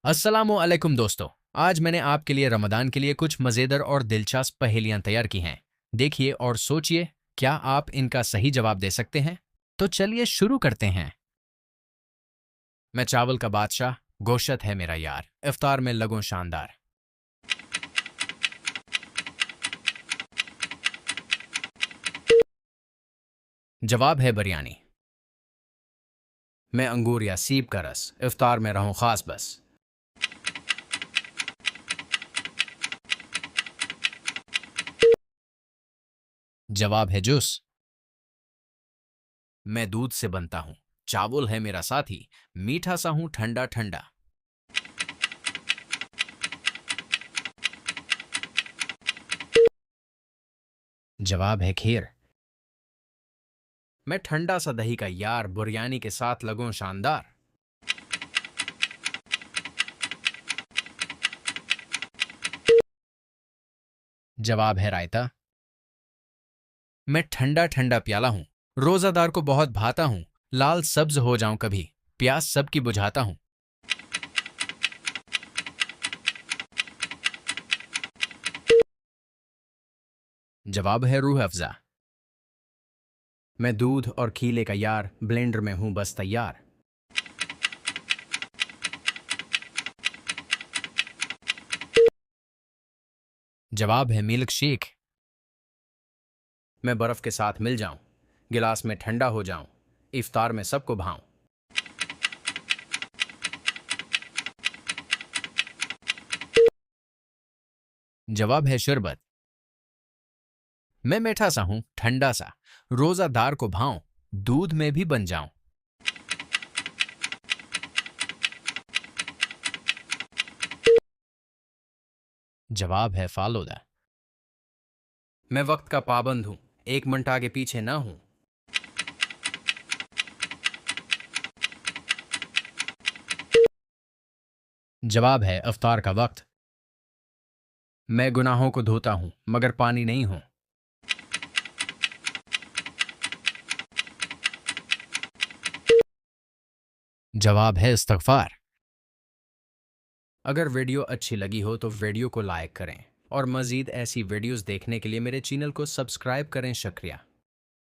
अस्सलामु अलैकुम दोस्तों। आज मैंने आपके लिए रमदान के लिए कुछ मज़ेदार और दिलचस्प पहेलियां तैयार की हैं। देखिए और सोचिए, क्या आप इनका सही जवाब दे सकते हैं? तो चलिए शुरू करते हैं। मैं चावल का बादशाह, गोश्त है मेरा यार, इफ्तार में लगूं शानदार। जवाब है बिरयानी। मैं अंगूर या सीब का रस, इफ्तार में रहूं खास बस। जवाब है जूस। मैं दूध से बनता हूं, चावल है मेरा साथी, मीठा सा हूं ठंडा ठंडा। जवाब है खीर। मैं ठंडा सा दही का यार, बिरयानी के साथ लगूं शानदार। जवाब है रायता। मैं ठंडा ठंडा प्याला हूं, रोजादार को बहुत भाता हूं, लाल सब्ज हो जाऊं कभी, प्यास सबकी बुझाता हूं। जवाब है रूह अफ़ज़ा। मैं दूध और खीले का यार, ब्लेंडर में हूं बस तैयार। जवाब है मिल्क शेक। मैं बर्फ के साथ मिल जाऊं, गिलास में ठंडा हो जाऊं, इफ्तार में सबको भाऊं। जवाब है शरबत। मैं मीठा सा हूं ठंडा सा, रोजादार को भाऊं, दूध में भी बन जाऊं। जवाब है फालूदा। मैं वक्त का पाबंद हूं, एक मिनट आगे पीछे ना हूं। जवाब है अफ्तार का वक्त। मैं गुनाहों को धोता हूं मगर पानी नहीं हूं। जवाब है इस्तगफार। अगर वीडियो अच्छी लगी हो तो वीडियो को लाइक करें और मज़ीद ऐसी वीडियोस देखने के लिए मेरे चैनल को सब्सक्राइब करें। शुक्रिया।